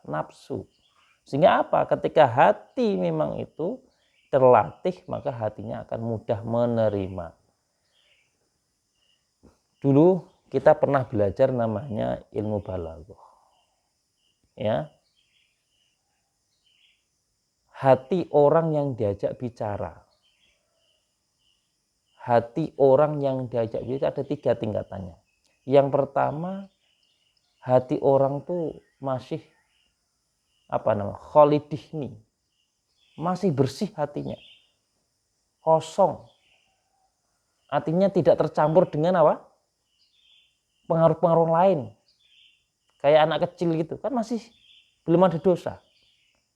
nafsu. Sehingga apa? Ketika hati memang itu terlatih, maka hatinya akan mudah menerima. Dulu kita pernah belajar namanya ilmu balaghah. Ya. Hati orang yang diajak bicara. Hati orang yang diajak bicara ada 3 tingkatannya. Yang pertama, hati orang tuh masih kholidihni, masih bersih hatinya, kosong, artinya tidak tercampur dengan pengaruh-pengaruh lain, kayak anak kecil gitu kan, masih belum ada dosa,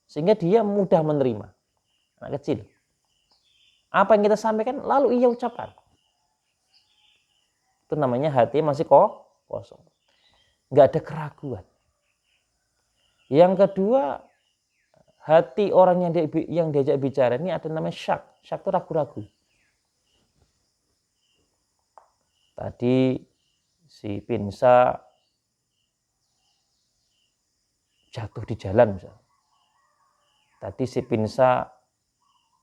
sehingga dia mudah menerima. Anak kecil, apa yang kita sampaikan lalu ia ucapkan, itu namanya hati masih kosong, nggak ada keraguan. Yang kedua, hati orang yang diajak bicara ini ada namanya syak. Syak itu ragu-ragu. Tadi si Pinsa jatuh di jalan misalnya. Tadi si Pinsa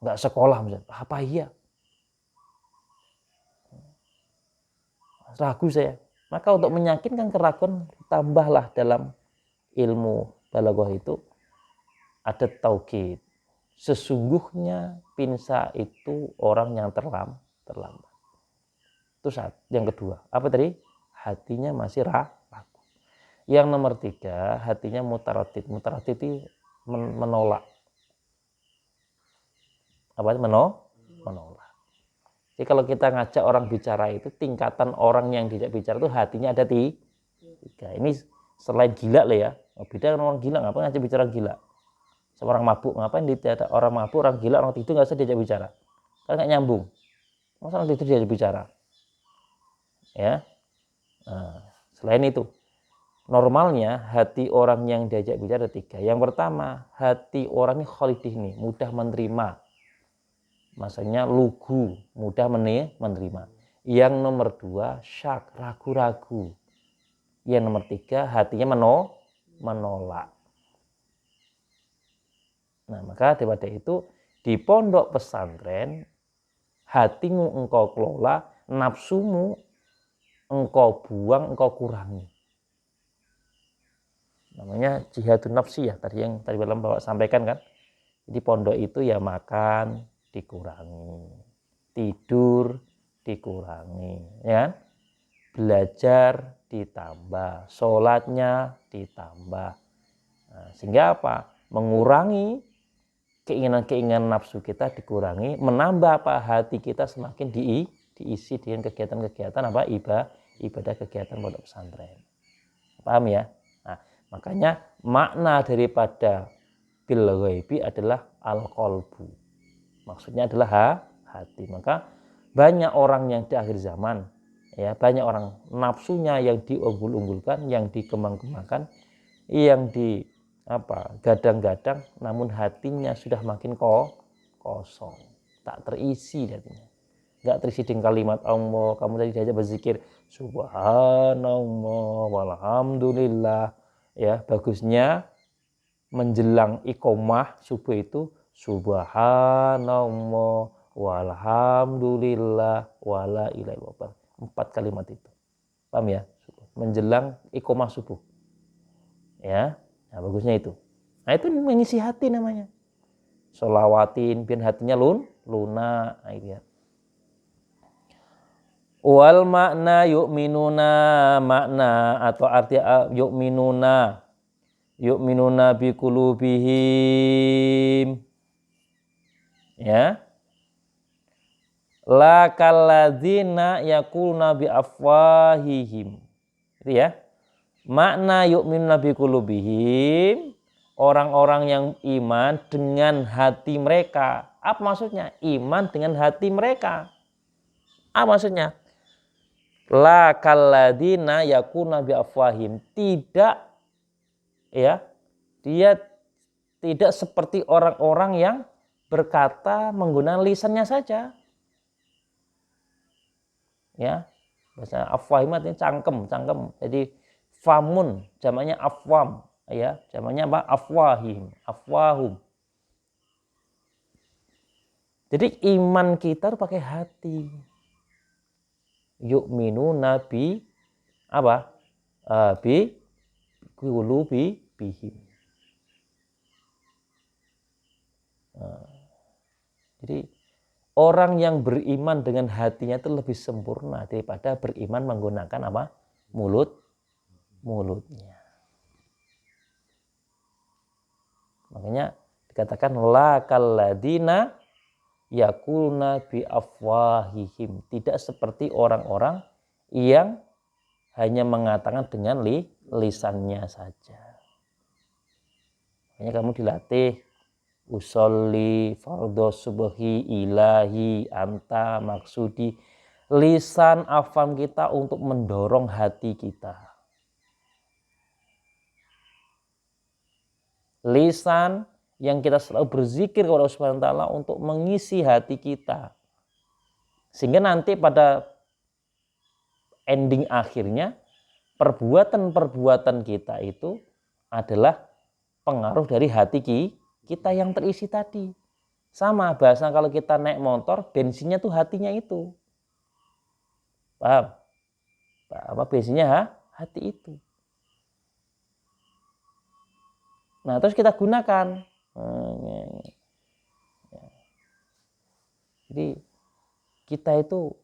nggak sekolah misalnya. Apa iya? Ragu saya. Maka untuk meyakinkan keraguan, tambahlah dalam ilmu balaghah itu ada taukid. Sesungguhnya Pinsa itu orang yang terlambat. Itu yang kedua. Apa tadi? Hatinya masih ragu. Yang nomor 3, hatinya mutaradid. Mutaradid itu menolak. Apa itu menolak? Jadi kalau kita ngajak orang bicara itu, tingkatan orang yang diajak bicara itu hatinya ada 3. Ini selain gila lah ya. Beda dengan orang gila, ngapain ngajak bicara gila? Seorang mabuk, ngapain ada orang mabuk, orang gila, orang tidur nggak usah diajak bicara. Kan nggak nyambung. Masa orang tidur diajak bicara? Ya. Nah, selain itu, normalnya hati orang yang diajak bicara 3. Yang pertama, hati orang ini kholidihni, mudah menerima. Maksudnya lugu, mudah menerima. Yang nomor 2, syak, ragu-ragu. Yang nomor 3, hatinya menolak. Nah, maka daripada itu, di pondok pesantren, hatimu engkau kelola, nafsumu engkau buang, engkau kurangi. Namanya jihadun nafsi ya, tadi belum bawa sampaikan kan. Jadi pondok itu ya makan dikurangi, tidur dikurangi, ya, belajar ditambah, sholatnya ditambah. Nah, sehingga apa? Mengurangi keinginan-keinginan nafsu kita, dikurangi, menambah hati kita semakin diisi dengan kegiatan-kegiatan ibadah kegiatan pondok pesantren. Paham ya? Nah, makanya makna daripada bil ghaibi adalah al-qalbu. Maksudnya adalah hati. Maka banyak orang yang di akhir zaman, ya, banyak orang nafsunya yang diunggul-unggulkan, yang dikembang-kembangkan, yang gadang-gadang, namun hatinya sudah makin kosong, tak terisi hatinya. Enggak terisi dengan kalimat Allah. Kamu tadi diajak berzikir subhanallah walhamdulillah, ya, bagusnya menjelang iqomah subuh itu subhanallah walhamdulillah wala ilaha illallah. 4 kalimat itu. Paham ya? Menjelang iqomah subuh. Ya. Nah, bagusnya itu. Nah, itu mengisi hati namanya. Sholawatin biar hatinya lunak. Nah, itu ya. Wal makna yu'minuna, makna atau arti yu'minuna biqulubihim, ya, la kalladzina yaquluna bi afwahihim. Itu ya. Makna yu'minuna biqulubihim, orang-orang yang iman dengan hati mereka. Apa maksudnya? Iman dengan hati mereka. Apa maksudnya? La kalladzina yaquluna bi afwahihim, tidak, ya, dia tidak seperti orang-orang yang berkata menggunakan lisannya saja. Ya, bahasa afwahim artinya cangkem. Jadi famun, jamaknya afwam. Ya, zamannya apa? Afwahum. Jadi iman kita harus pakai hati. Yu'minu nabi apa? Bi qulubi bihim. Jadi orang yang beriman dengan hatinya itu lebih sempurna daripada beriman menggunakan apa? Mulutnya. Makanya dikatakan la kalladina yakuluna bi afwahihim. Tidak seperti orang-orang yang hanya mengatakan dengan lisannya saja. Makanya kamu dilatih usolli fardhu subhi ilahi anta maksudi. Lisan afam kita untuk mendorong hati kita. Lisan yang kita selalu berzikir kepada Allah Subhanahu wa taala untuk mengisi hati kita. Sehingga nanti pada ending akhirnya perbuatan-perbuatan kita itu adalah pengaruh dari hati kita yang terisi tadi. Sama bahasa kalau kita naik motor, bensinnya tuh hatinya itu. Paham? Apa bensinnya hati itu. Nah, terus kita gunakan. Jadi kita itu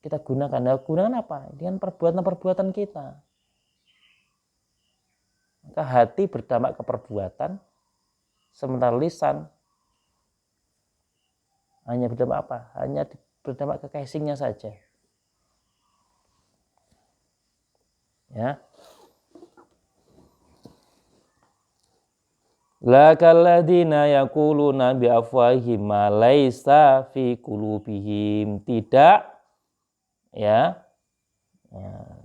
kita gunakan. Nah, gunakan apa? Dengan perbuatan-perbuatan kita. Maka hati berdampak ke perbuatan, sementara lisan hanya berdampak apa? Hanya berdampak ke casingnya saja. Ya. La kalladina yaquluna bi afwahihim ma laisa fi qulubihim. Tidak ya,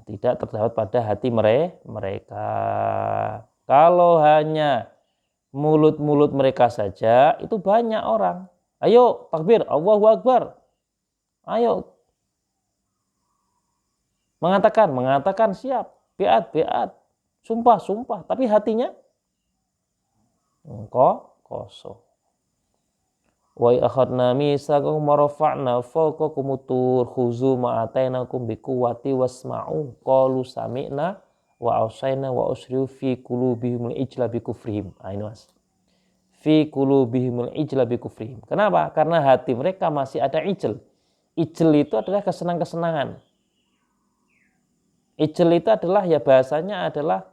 tidak terdapat pada hati mereka. Kalau hanya mulut-mulut mereka saja, itu banyak orang. Ayo takbir, Allahu Akbar. Ayo mengatakan siap, biat, sumpah, tapi hatinya kosong. Wa akhadna mitsaqakum wa rafa'na fawqakum tur khuzu ma atainakum biquwwati wasma'u qalu sami'na wa ausaina wa usriu fi qulubihimul ijla bi kufrihim. Ini Mas. Fi qulubihimul ijla bi kufrihim. Kenapa? Karena hati mereka masih ada ijl. Ijl itu adalah kesenang-kesenangan. Ijl itu adalah ya bahasanya adalah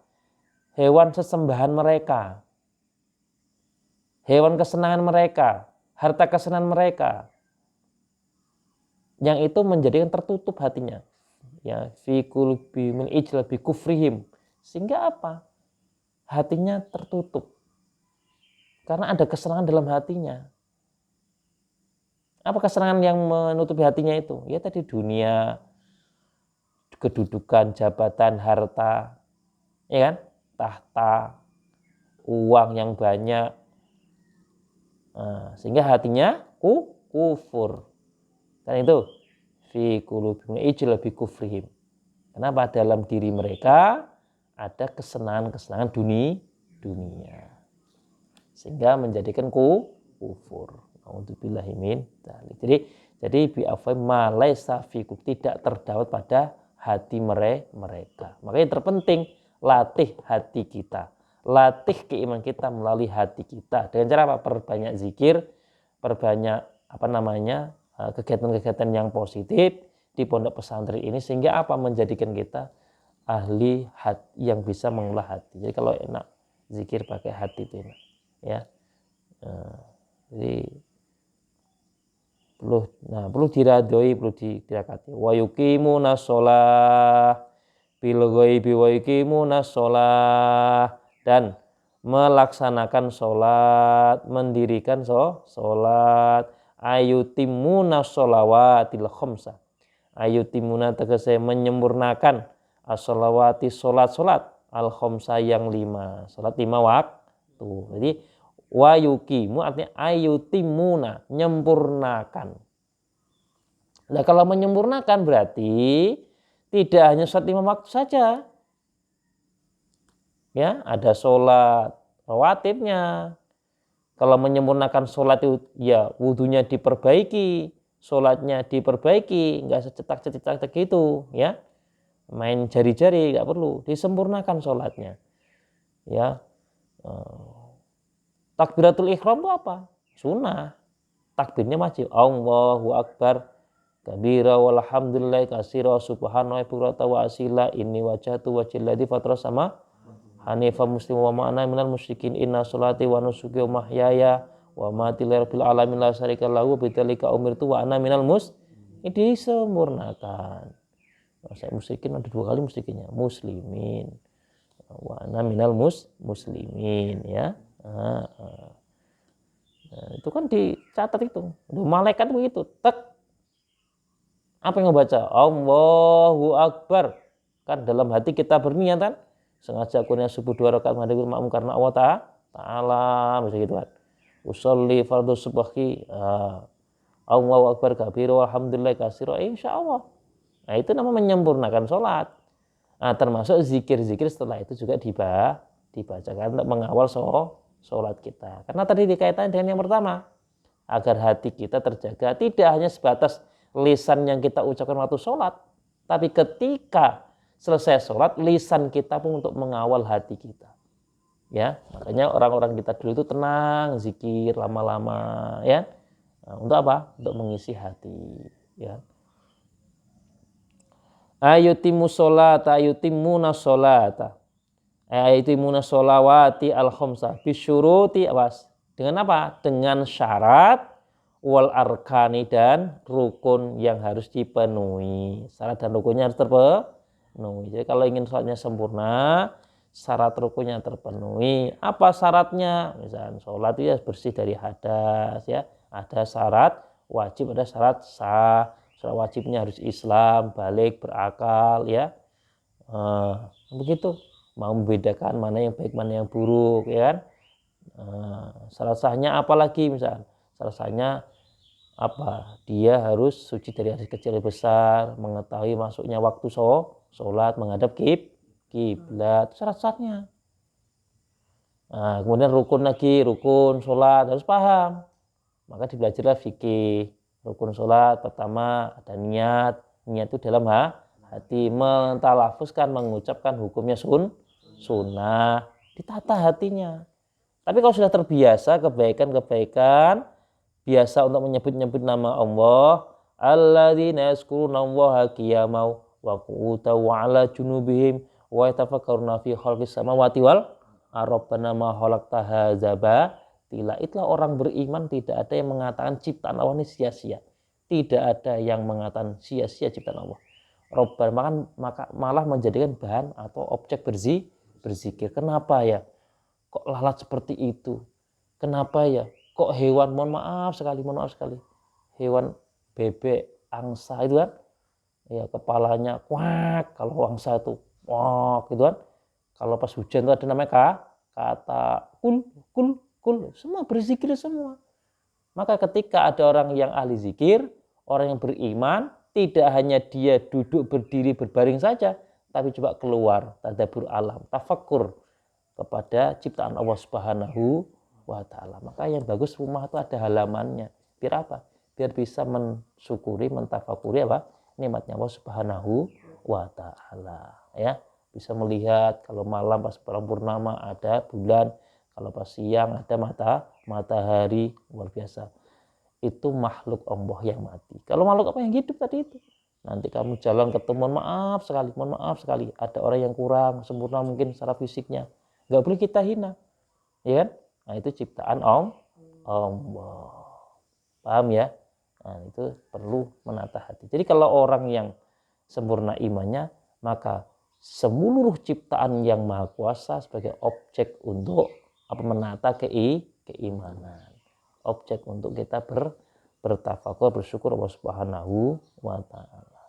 hewan sesembahan mereka. Hewan kesenangan mereka, harta kesenangan mereka. Yang itu menjadikan tertutup hatinya. Ya, fi qulubihimul ijla bi kufrihim. Sehingga apa? Hatinya tertutup. Karena ada kesenangan dalam hatinya. Apa kesenangan yang menutupi hatinya itu? Ya tadi dunia, kedudukan, jabatan, harta, ya kan? Tahta, uang yang banyak. Nah, sehingga hatinya kufur. Kan itu fi qulubihim ijla bi kufrihim. Kenapa? Dalam diri mereka ada kesenangan-kesenangan dunia. Sehingga menjadikan kufur. Nauzubillahi min dzalik. Jadi bi afwahim ma laisa fi tidak terdapat pada hati mereka. Makanya terpenting latih hati kita. Latih keimanan kita melalui hati kita. Dengan cara apa? Perbanyak zikir, perbanyak kegiatan-kegiatan yang positif di pondok pesantren ini sehingga apa? Menjadikan kita ahli hati yang bisa mengolah hati. Jadi kalau enak zikir pakai hati itu enak. Ya. Jadi perlu diradoi, perlu dirakati. Wa yuqimuna shalah bil ghaibi wa yuqimuna shalah dan melaksanakan sholat, mendirikan sholat, ayutimuna sholawatil khamsa. Ayutimuna tegese menyempurnakan as-sholawati sholat al khamsa yang 5. Sholat 5 waktu. Jadi wa yuqimu artinya ayutimuna, menyempurnakan. Nah kalau menyempurnakan berarti tidak hanya sholat 5 waktu saja. Ya, ada sholat rawatibnya. Kalau menyempurnakan sholat itu ya wudhunya diperbaiki, sholatnya diperbaiki, nggak secetak-cetak gitu ya. Main jari-jari nggak perlu, disempurnakan sholatnya. Ya, takbiratul ihram itu apa? Sunnah. Takbirnya wajib. Allahu Akbar. Kabira walhamdulillah kasira subhanallah bukrata wa asila inni wajhatu wajhilladzi fatara sama Hanifah muslim wa ma'ana minal musyrikin inna sholati wa nusuki wa mahyaya wa mati lirabbil alamin la syarika lahu bidzalika umirtu wa ana minal ini disempurnakan. Saya musyrikin ada 2 kali musyrikinnya muslimin wa ana minal muslimin ya. Nah, itu kan dicatat itu. Malaikat begitu. Tek. Apa yang membaca? Allahu Akbar. Kan dalam hati kita berniat kan? Sengaja kurnia subuh 2 rakaat menghadiri makmum karena Allah Ta'ala. Bisa gitu kan. Usolli fardhu subhi. Allahu Akbar kabira walhamdulillah kasira. Insyaallah. Nah itu namanya menyempurnakan sholat. Nah termasuk zikir-zikir setelah itu juga dibacakan untuk mengawal sholat kita. Karena tadi dikaitan dengan yang pertama. Agar hati kita terjaga. Tidak hanya sebatas lisan yang kita ucapkan waktu sholat. Tapi ketika selesai sholat, lisan kita pun untuk mengawal hati kita. Ya, makanya orang-orang kita dulu itu tenang, zikir lama-lama, ya. Nah, untuk apa? Untuk mengisi hati. Ya. Ayutimu sholata, ayutimuna sholata. Ayutimuna sholawati al-khomsa. Bisyuruti awas. Dengan apa? Dengan syarat wal arkani dan rukun yang harus dipenuhi. Syarat dan rukunnya harus terpenuhi. Jadi kalau ingin sholatnya sempurna, syarat rukunnya terpenuhi. Apa syaratnya? Misalnya sholat itu ya bersih dari hadas ya. Ada syarat wajib, ada syarat sah. Syarat wajibnya harus Islam, balik, berakal ya. Begitu. Mau membedakan mana yang baik, mana yang buruk ya kan. Syarat sahnya apa lagi misalnya? Syarat sahnya apa? Dia harus suci dari hadas kecil dan besar, mengetahui masuknya waktu sholat, menghadap kiblat, syarat-syaratnya. Nah, kemudian rukun lagi, rukun sholat harus paham. Maka dibelajarlah fikih. Rukun sholat pertama ada niat itu dalam hati, mentalafuzkan, mengucapkan hukumnya sunnah, ditata hatinya. Tapi kalau sudah terbiasa kebaikan-kebaikan, biasa untuk menyebut-nyebut nama Allah, alladzina yazkurunallaha qiyaman wa qu'udan wa 'ala junubihim wa yatafakkaruna fi khalqis samawati wal rabbana ma khalaqta hadza batila. Itulah orang beriman, tidak ada yang mengatakan ciptaan Allah ini sia-sia. Tidak ada yang mengatakan sia-sia ciptaan Allah. Rabbana maka malah menjadikan bahan atau objek berzikir. Kenapa ya? Kok lalat seperti itu? Kenapa ya? Kok hewan, mohon maaf sekali, hewan bebek, angsa itu kan, ya kepalanya kuak, kalau angsa itu wak gitu kan, kalau pas hujan itu ada namanya kata kul, semua berzikir semua. Maka ketika ada orang yang ahli zikir, orang yang beriman, tidak hanya dia duduk, berdiri, berbaring saja, tapi coba keluar, tadabbur alam, tafakkur kepada ciptaan Allah Subhanahu wa ta'ala. Maka yang bagus rumah itu ada halamannya. Biar apa? Biar bisa mensyukuri, mentafakuri apa? Nikmatnya Allah Subhanahu wa ta'ala. Ya, bisa melihat kalau malam pas bulan purnama ada bulan, kalau pas siang ada matahari, luar biasa. Itu makhluk Allah yang mati. Kalau makhluk apa yang hidup tadi itu? Nanti kamu jalan ketemu, mohon maaf sekali, ada orang yang kurang sempurna mungkin secara fisiknya. Nggak boleh kita hina, ya kan? Nah itu ciptaan Allah. Paham ya? Nah itu perlu menata hati. Jadi kalau orang yang sempurna imannya, maka seluruh ciptaan yang maha kuasa sebagai objek untuk menata keimanan. Objek untuk kita bertafakur, bersyukur Allah Subhanahu wa ta'ala.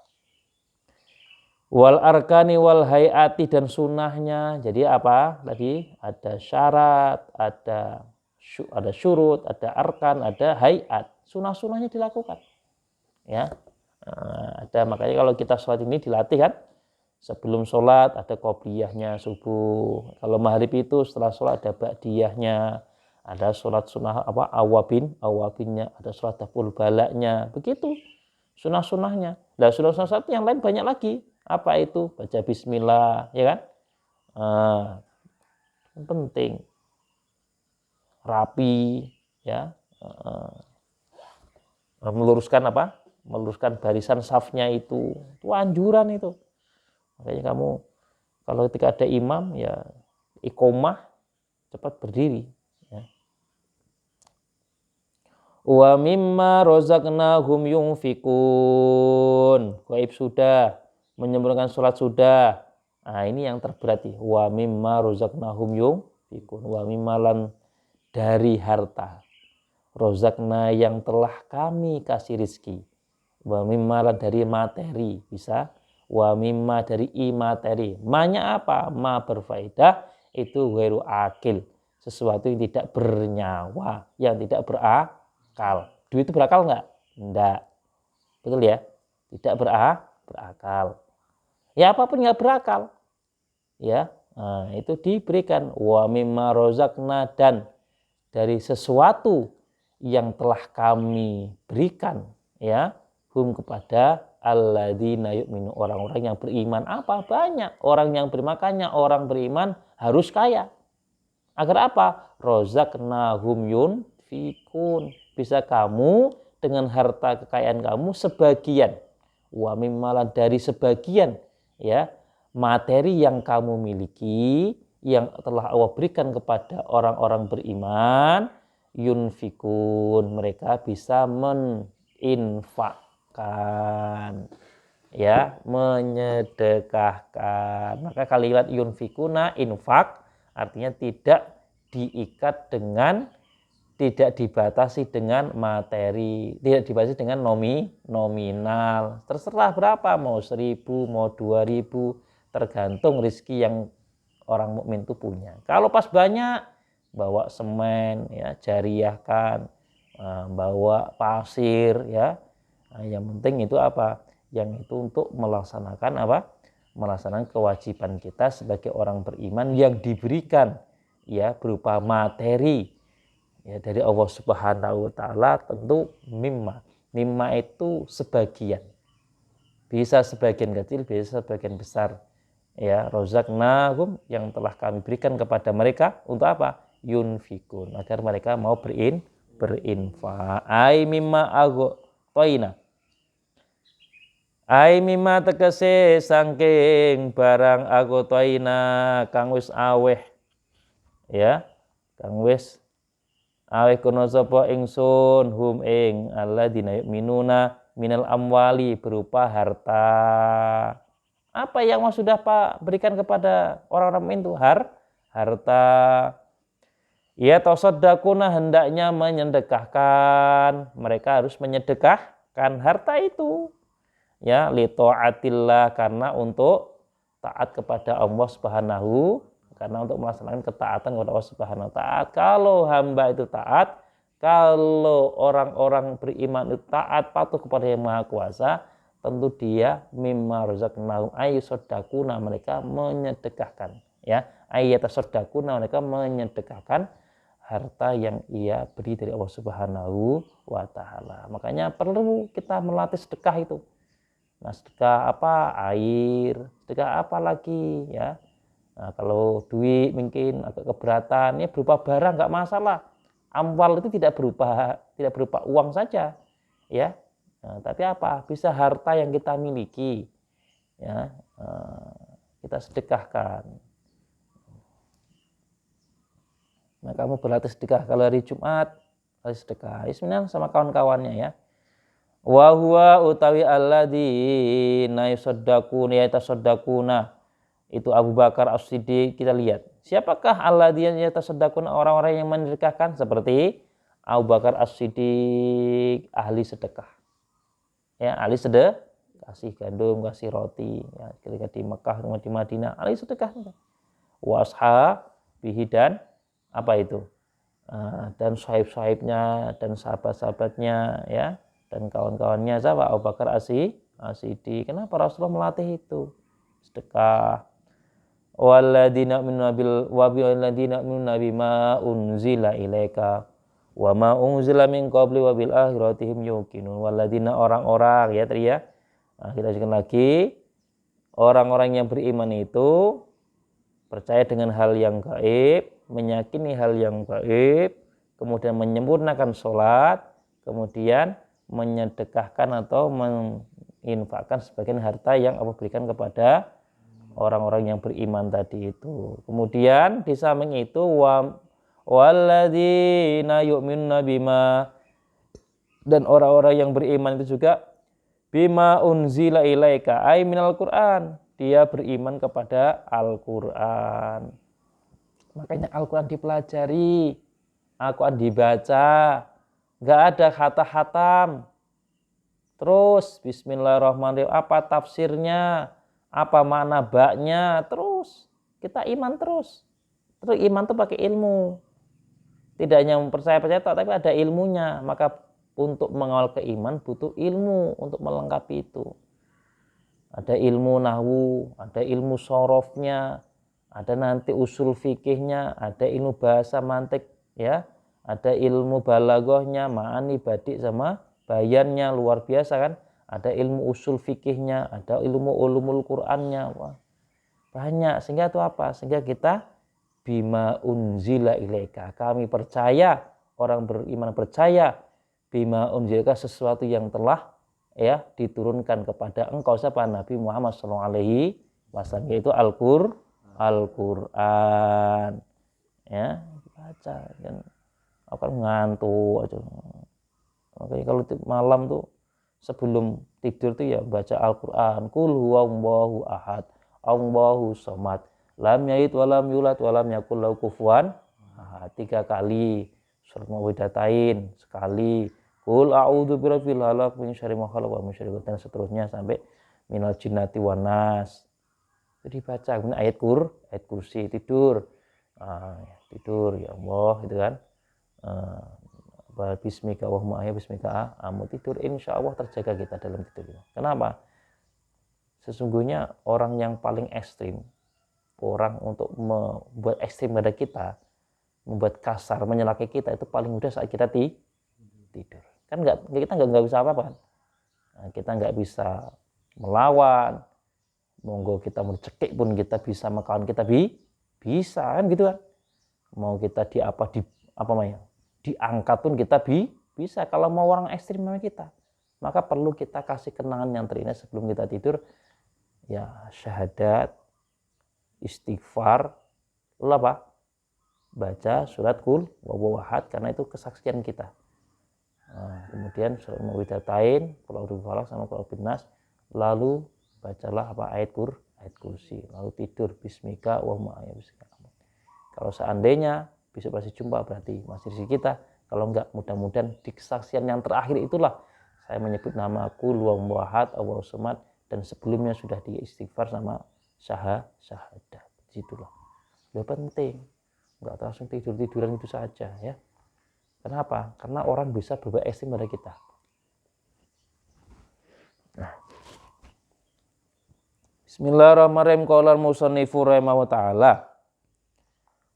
Wal arkani wal hayati dan sunnahnya. Jadi apa? Tadi ada syarat, ada syurut, ada arkan, ada hayat. Sunnah-sunnahnya dilakukan. Ya. Ada makanya kalau kita sholat ini dilatih kan. Sebelum sholat ada qobliyahnya subuh. Kalau maghrib itu setelah sholat ada ba'diyahnya. Ada sholat sunnah awabinnya, ada sholat daful balaknya. Begitu sunnah-sunnahnya. Nah, sunnah-sunnah yang lain banyak lagi. Apa itu? Baca bismillah, ya kan? Penting. Rapi, ya. Meluruskan meluruskan barisan safnya itu anjuran itu. Makanya kamu kalau ketika ada imam ya iqomah cepat berdiri, ya. Wa mimma rozaqnahum yunfikun. Gaib sudah, menyempurnakan sholat sudah. Nah, ini yang terberat nih. Wa mimma rozaqnahum yunfikun. Wa mimmalan dari harta. Rozakna yang telah kami kasih rizki. Wa mimma dari materi, bisa. Wa mimma dari imateri. Ma-nya apa? Ma berfaedah, itu ghairu akil. Sesuatu yang tidak bernyawa, yang tidak berakal. Duit itu berakal enggak? Enggak. Betul ya? Tidak berakal. Ya apapun yang berakal. Ya, nah, itu diberikan. Wa mimma rozakna, dan dari sesuatu yang telah kami berikan, ya, kepada alladzina yu'minu, orang-orang yang beriman. Apa? Banyak orang yang beriman. Makanya orang beriman harus kaya. Agar apa? Rozaqnahum yunfikun. Bisa kamu dengan harta kekayaan kamu sebagian, wa mimmalan dari sebagian, ya, materi yang kamu miliki yang telah Allah berikan kepada orang-orang beriman, yunfikun, mereka bisa meninfakkan, ya, menyedekahkan. Maka kalimat yunfikuna, infak, artinya tidak dibatasi dengan materi, tidak dibatasi dengan nominal. Terserah berapa, mau 1.000, mau 2.000, tergantung rezeki yang orang mukmin itu punya. Kalau pas banyak, bawa semen, ya, jariahkan, bawa pasir, ya. Nah, yang penting itu apa? Yang itu untuk melaksanakan melaksanakan kewajiban kita sebagai orang beriman yang diberikan, ya, berupa materi, ya, dari Allah Subhanahu wa taala. Tentu mimma itu sebagian, bisa sebagian kecil, bisa sebagian besar, ya. Rozaqnahum, yang telah kami berikan kepada mereka untuk apa? Yunfikun, agar mereka mau berinfak. Ai mimma toina, ai mimma tegese sangking barang toina kang wis aweh, ya, kang wis aweh kono sapa ingsun hum ing alladzina yu'minuna minal amwali, berupa harta. Apa yang sudah Pak berikan kepada orang-orang itu? Harta. Ya, tasaddaquna, hendaknya menyedekahkan. Mereka harus menyedekahkan harta itu, ya, li taatillah, karena untuk taat kepada Allah Subhanahu, karena untuk melaksanakan ketaatan kepada Allah Subhanahu wa taala. Kalau hamba itu taat, kalau orang-orang beriman itu taat, patuh kepada Yang Maha Kuasa, tentu dia mimma razaqnahum ayyusaddaquna, mereka menyedekahkan, ya, ayyatasaddaquna, mereka menyedekahkan harta yang ia beri dari Allah Subhanahu wa taala. Makanya perlu kita melatih sedekah itu. Nah, sedekah apa? Air, sedekah apa lagi, ya. Nah, kalau duit mungkin agak keberatan, ya, berupa barang nggak masalah. Amwal itu tidak berupa uang saja, ya. Nah, tapi apa? Bisa harta yang kita miliki, ya, kita sedekahkan. Nah, kamu berlatih sedekah kalau hari Jumat, hari sedekah. Isminan sama kawan-kawannya, ya. Wa huwa utawi alladzina yusaddaquna yatasaddaquna. Itu Abu Bakar As-Siddiq, kita lihat. Siapakah alladzina yatasaddaquna, orang-orang yang menyedekahkan? Seperti Abu Bakar As-Siddiq, ahli sedekah. Ya, ahli sedekah, kasih gandum, kasih roti, ya, ketika di Mekah, di Madinah, ahli sedekah. Wa ashabihi, dan apa itu? Dan sahib-sahibnya dan sahabat-sahabatnya, ya, dan kawan-kawannya. Siapa? Abu Bakar As-Siddiq. Kenapa Rasulullah melatih itu? sedekah. Walladzina yu'minuna bima unzila ilaika wa ma unzila min qabli wa bil akhirati hum yuqinun. Walladzina orang-orang ya tadi ya. Nah, kita lanjutkan lagi. Orang-orang yang beriman itu percaya dengan hal yang gaib, meyakini hal yang gaib, kemudian menyempurnakan sholat, kemudian menyedekahkan atau menginfakkan sebagian harta yang Allah berikan kepada orang-orang yang beriman tadi itu. Kemudian di samping itu walladzina yu'minuna bima, dan orang-orang yang beriman itu juga bima unzila ilaika ay minal Qur'an, dia beriman kepada Al-Qur'an. Makanya Al-Qur'an dipelajari, Al-Qur'an dibaca, enggak ada khatam. Terus bismillahirrahmanirrahim, apa tafsirnya, apa makna baknya, terus kita iman terus. Terus iman itu pakai ilmu. Tidak hanya percaya tapi ada ilmunya. Maka untuk mengawal keiman butuh ilmu untuk melengkapi itu. Ada ilmu nahwu, ada ilmu sorofnya, ada nanti usul fikihnya, ada ilmu bahasa mantik, ya, ada ilmu balaghahnya, ma'ani, badik sama bayannya, luar biasa kan. Ada ilmu usul fikihnya, ada ilmu ulumul Qur'annya, wah, banyak. Sehingga itu apa? Sehingga kita bima unzila ilaika, kami percaya, orang beriman percaya bima unzilaka, sesuatu yang telah ya diturunkan kepada engkau, siapa? Nabi Muhammad SAW, yaitu Al-Qur'an. Ya, baca dan akan ngantuk aja. Makanya kalau malam tuh sebelum tidur tuh ya baca Al-Qur'an. Qul huwallahu ahad, Allahu somad, lam yalid wa lam yulad wa lam yakul lahu kufuwan ahad. 3 kali. Surat Muwahhidatayn sekali. Qul a'udzu birabbil falaq min syarri ma khalaq wa min syarri, dan seterusnya sampai minal jinnati wan nas. Itu dibaca. Kemudian ayat kursi, tidur. Tidur ya Allah gitu kan. Bismika Allahumma ahya bismika amu, tidur, insya Allah terjaga kita dalam tidur. Kenapa? Sesungguhnya orang yang paling ekstrim, orang untuk membuat ekstrim pada kita, membuat kasar, menyelaki kita, itu paling mudah saat kita tidur. Kan kita nggak bisa apa-apa kan? Nah, kita nggak bisa melawan, monggo kita mau dicekik pun kita bisa, makawan kita bisa kan gitu kan? Mau kita diangkat pun kita bisa. Kalau mau orang ekstrim sama kita, maka perlu kita kasih kenangan yang terindah sebelum kita tidur, ya syahadat, istighfar, lalu apa? Baca surat Qul huwallahu ahad, karena itu kesaksian kita. Nah, kemudian surat Muwahhidatayn, Qul a'udzu birabbil falaq sama Qul a'udzu binanas, lalu bacalah ayat kursi, lalu tidur bismika Allahumma ahya bismika. Kalau seandainya besok masih jumpa, berarti masih rezeki kita. Kalau enggak, mudah-mudahan di kesaksian yang terakhir itulah saya menyebut nama Qul huwallahu ahad, Allahu somad, dan sebelumnya sudah diistighfar sama syahadat. Situlah. Lebih penting. Enggak langsung tiduran itu saja ya. Kenapa? Karena orang bisa berbuat ekstrim pada kita. Nah. Bismillahirrahmanirrahim. Qala al-musannifu rahimahullah ta'ala,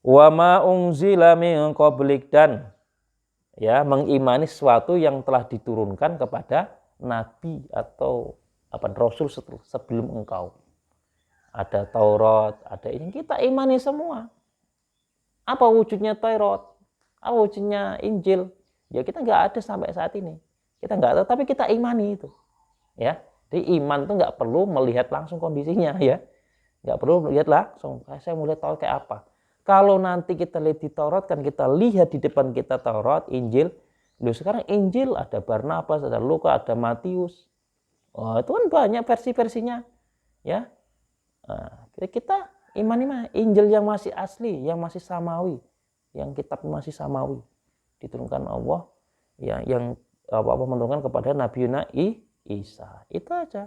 wa ma unzila min qablik, dan ya mengimani sesuatu yang telah diturunkan kepada nabi atau rasul sebelum engkau. Ada Taurat, ada ini, kita imani semua. Apa wujudnya Taurat? Apa wujudnya Injil? Ya kita nggak ada sampai saat ini. Kita nggak tahu, tapi kita imani itu. Ya, jadi iman itu nggak perlu melihat langsung kondisinya ya. Nggak perlu melihat langsung. Saya mau lihat Taurat kayak apa. Kalau nanti kita lihat di Taurat, kan kita lihat di depan kita Taurat, Injil. Loh, sekarang Injil ada Barnabas, ada Lukas, ada Matius. Oh, itu kan banyak versi-versinya. Ya. Nah, kita imani Injil yang masih asli, yang masih samawi, yang kitab masih samawi, diturunkan Allah, ya, yang menurunkan kepada Nabi Isa. Itu aja.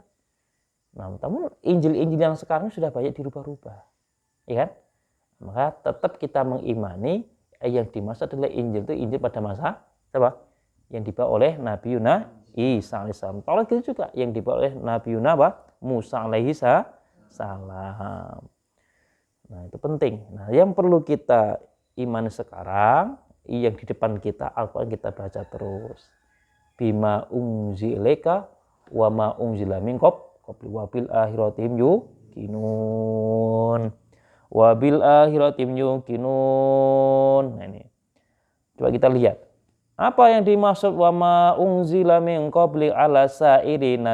Nah, namun Injil-Injil yang sekarang sudah banyak dirubah-rubah, ya kan? Maka tetap kita mengimani yang dimaksud adalah Injil itu Injil pada masa apa? Yang dibawa oleh Nabi Isa alaihissalam. Taurat itu juga yang dibawa oleh Nabi Musa salam. Nah, itu penting. Nah, yang perlu kita imani sekarang, yang di depan kita Al-Quran kita baca terus. Bima unzileka wa ma unzila min qabli wa bil akhiratim yuqinun. Wa bil akhiratim yuqinun. Nah, ini. Coba kita lihat. Apa yang dimaksud wa ma unzila min qabli ala sa'irina